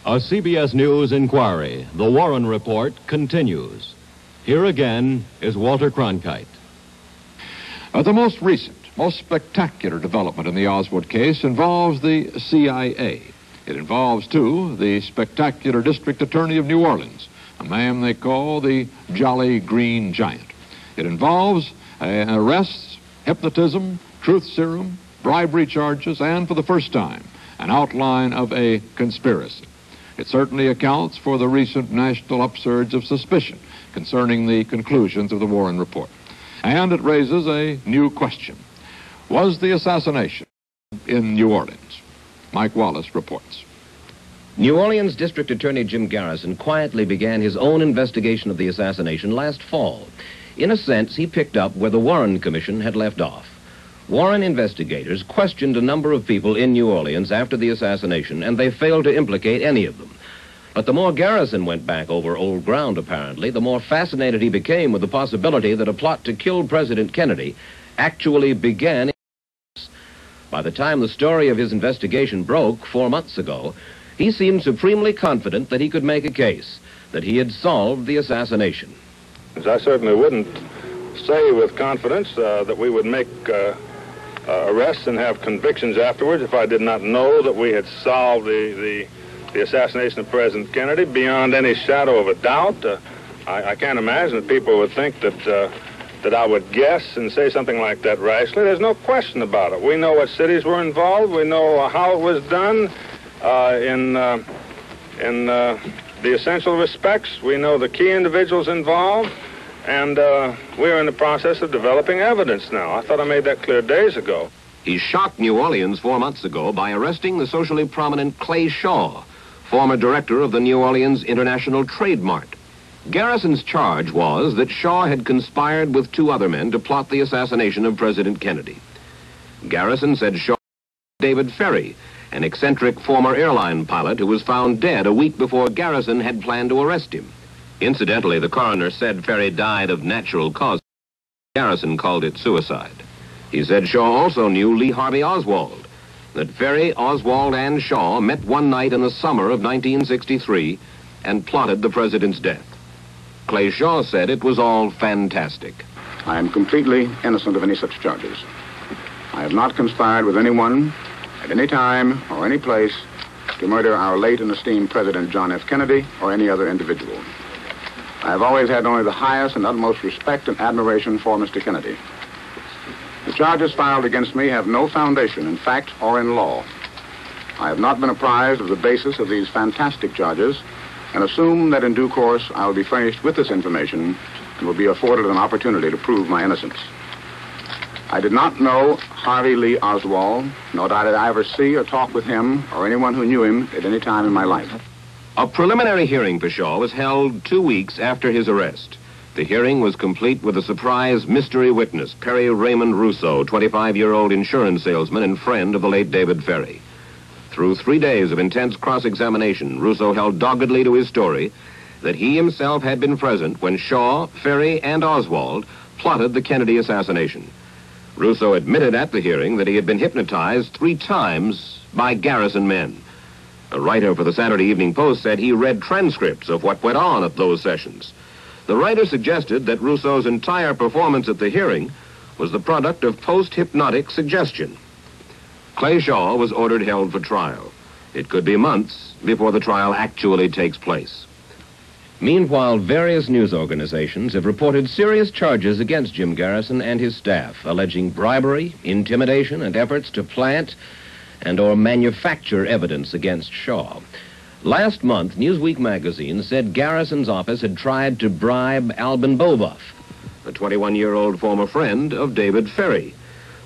A CBS News inquiry, the Warren Report, continues. Here again is Walter Cronkite. The most recent, most spectacular development in the Oswald case involves the CIA. It involves, too, the spectacular district attorney of New Orleans, a man they call the Jolly Green Giant. It involves arrests, hypnotism, truth serum, bribery charges, and for the first time, an outline of a conspiracy. It certainly accounts for the recent national upsurge of suspicion concerning the conclusions of the Warren Report. And it raises a new question. Was the assassination in New Orleans? Mike Wallace reports. New Orleans District Attorney Jim Garrison quietly began his own investigation of the assassination last fall. In a sense, he picked up where the Warren Commission had left off. Warren investigators questioned a number of people in New Orleans after the assassination, and they failed to implicate any of them. But the more Garrison went back over old ground, apparently, the more fascinated he became with the possibility that a plot to kill President Kennedy actually began. By the time the story of his investigation broke 4 months ago, he seemed supremely confident that he could make a case, that he had solved the assassination. I certainly wouldn't say with confidence that we would make arrests and have convictions afterwards if I did not know that we had solved the assassination of President Kennedy beyond any shadow of a doubt. I can't imagine that people would think that I would guess and say something like that rashly. There's no question about it. We know what cities were involved. We know how it was done in the essential respects. We know the key individuals involved. And we're in the process of developing evidence now. I thought I made that clear days ago. He shocked New Orleans 4 months ago by arresting the socially prominent Clay Shaw, former director of the New Orleans International Trade Mart. Garrison's charge was that Shaw had conspired with 2 other men to plot the assassination of President Kennedy. Garrison said Shaw was David Ferry, an eccentric former airline pilot who was found dead a week before Garrison had planned to arrest him. Incidentally, the coroner said Ferry died of natural causes. Garrison called it suicide. He said Shaw also knew Lee Harvey Oswald, that Ferry, Oswald, and Shaw met one night in the summer of 1963 and plotted the president's death. Clay Shaw said it was all fantastic. I am completely innocent of any such charges. I have not conspired with anyone at any time or any place to murder our late and esteemed President John F. Kennedy or any other individual. I have always had only the highest and utmost respect and admiration for Mr. Kennedy. The charges filed against me have no foundation in fact or in law. I have not been apprised of the basis of these fantastic charges and assume that in due course I will be furnished with this information and will be afforded an opportunity to prove my innocence. I did not know Harvey Lee Oswald, nor did I ever see or talk with him or anyone who knew him at any time in my life. A preliminary hearing for Shaw was held 2 weeks after his arrest. The hearing was complete with a surprise mystery witness, Perry Raymond Rousseau, 25-year-old insurance salesman and friend of the late David Ferry. Through 3 days of intense cross-examination, Rousseau held doggedly to his story that he himself had been present when Shaw, Ferry, and Oswald plotted the Kennedy assassination. Rousseau admitted at the hearing that he had been hypnotized 3 times by Garrison men. A writer for the Saturday Evening Post said he read transcripts of what went on at those sessions. The writer suggested that Rousseau's entire performance at the hearing was the product of post-hypnotic suggestion. Clay Shaw was ordered held for trial. It could be months before the trial actually takes place. Meanwhile, various news organizations have reported serious charges against Jim Garrison and his staff, alleging bribery, intimidation, and efforts to plant and/or manufacture evidence against Shaw. Last month, Newsweek magazine said Garrison's office had tried to bribe Alvin Boboff, a 21-year-old former friend of David Ferry.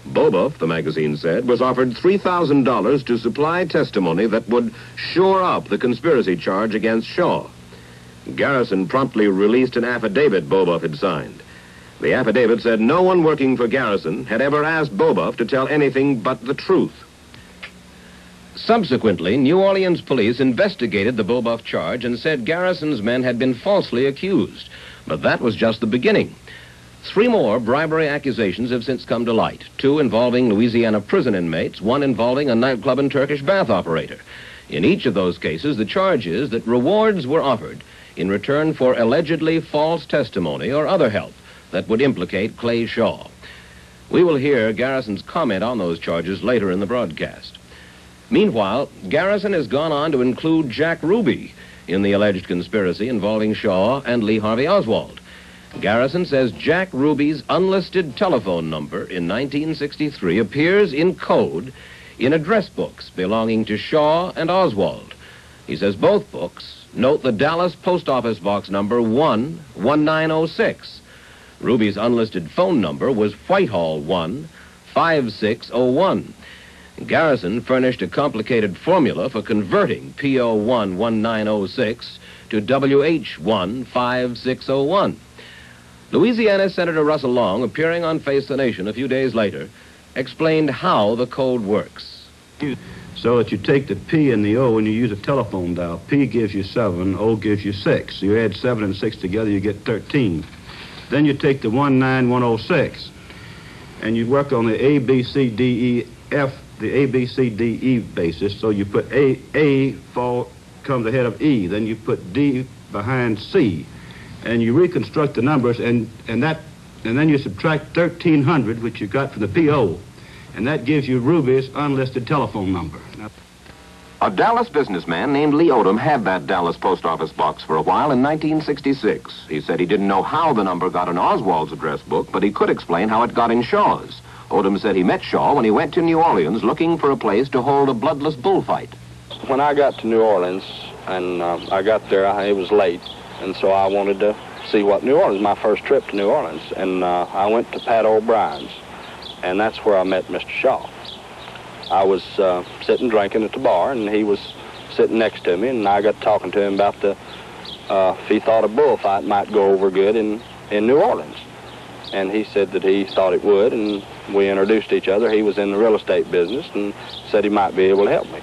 Boboff, the magazine said, was offered $3,000 to supply testimony that would shore up the conspiracy charge against Shaw. Garrison promptly released an affidavit Boboff had signed. The affidavit said no one working for Garrison had ever asked Boboff to tell anything but the truth. Subsequently, New Orleans police investigated the Boboff charge and said Garrison's men had been falsely accused. But that was just the beginning. 3 more bribery accusations have since come to light, 2 involving Louisiana prison inmates, 1 involving a nightclub and Turkish bath operator. In each of those cases, the charge is that rewards were offered in return for allegedly false testimony or other help that would implicate Clay Shaw. We will hear Garrison's comment on those charges later in the broadcast. Meanwhile, Garrison has gone on to include Jack Ruby in the alleged conspiracy involving Shaw and Lee Harvey Oswald. Garrison says Jack Ruby's unlisted telephone number in 1963 appears in code in address books belonging to Shaw and Oswald. He says both books note the Dallas Post Office box number 11906. Ruby's unlisted phone number was Whitehall 15601. Garrison furnished a complicated formula for converting PO 11906 to WH 15601. Louisiana Senator Russell Long, appearing on Face the Nation a few days later, explained how the code works. So that you take the P and the O and you use a telephone dial. P gives you 7, O gives you 6. You add 7 and 6 together, you get 13. Then you take the 19106 and you work on the A, B, C, D, E, F, the A, B, C, D, E basis. So you put A comes ahead of E. Then you put D behind C. And you reconstruct the numbers, and then you subtract 1,300, which you got from the PO, and that gives you Ruby's unlisted telephone number. A Dallas businessman named Lee Odom had that Dallas post office box for a while in 1966. He said he didn't know how the number got in Oswald's address book, but he could explain how it got in Shaw's. Odom said he met Shaw when he went to New Orleans looking for a place to hold a bloodless bullfight. When I got to New Orleans, and I got there, it was late. And so I wanted to see what New Orleans, my first trip to New Orleans. And I went to Pat O'Brien's, and that's where I met Mr. Shaw. I was sitting drinking at the bar, and he was sitting next to me, and I got talking to him about if he thought a bullfight might go over good in New Orleans. And he said that he thought it would, and we introduced each other. He was in the real estate business and said he might be able to help me.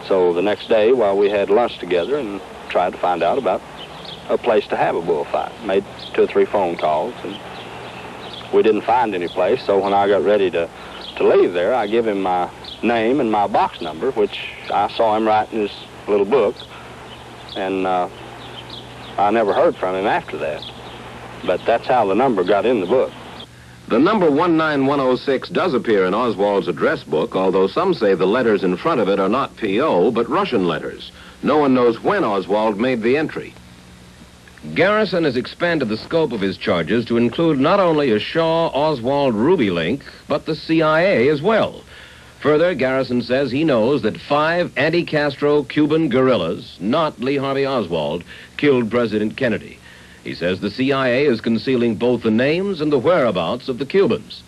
So the next day, while we had lunch together and tried to find out about a place to have a bullfight. Made 2 or 3 phone calls, and we didn't find any place. So when I got ready to leave there, I give him my name and my box number, which I saw him write in his little book, and I never heard from him after that. But that's how the number got in the book. The number 19106 does appear in Oswald's address book, although some say the letters in front of it are not P.O., but Russian letters. No one knows when Oswald made the entry. Garrison has expanded the scope of his charges to include not only a Shaw-Oswald-Ruby link, but the CIA as well. Further, Garrison says he knows that 5 anti-Castro Cuban guerrillas, not Lee Harvey Oswald, killed President Kennedy. He says the CIA is concealing both the names and the whereabouts of the Cubans.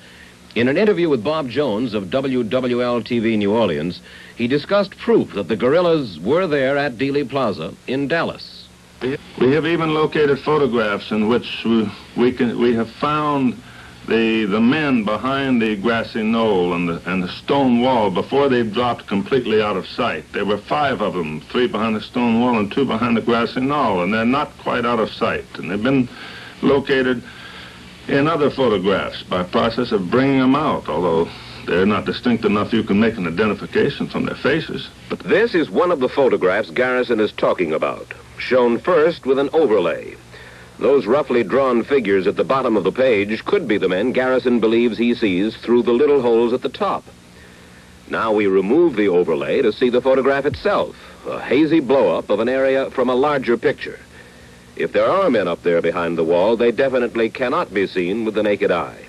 In an interview with Bob Jones of WWL-TV New Orleans, he discussed proof that the guerrillas were there at Dealey Plaza in Dallas. We have even located photographs in which we have found the men behind the grassy knoll and the stone wall before they dropped completely out of sight. There were 5 of them, 3 behind the stone wall and 2 behind the grassy knoll, and they're not quite out of sight. And they've been located in other photographs by process of bringing them out, although they're not distinct enough you can make an identification from their faces. But this is one of the photographs Garrison is talking about, shown first with an overlay. Those roughly drawn figures at the bottom of the page could be the men Garrison believes he sees through the little holes at the top. Now we remove the overlay to see the photograph itself, a hazy blow-up of an area from a larger picture. If there are men up there behind the wall, they definitely cannot be seen with the naked eye.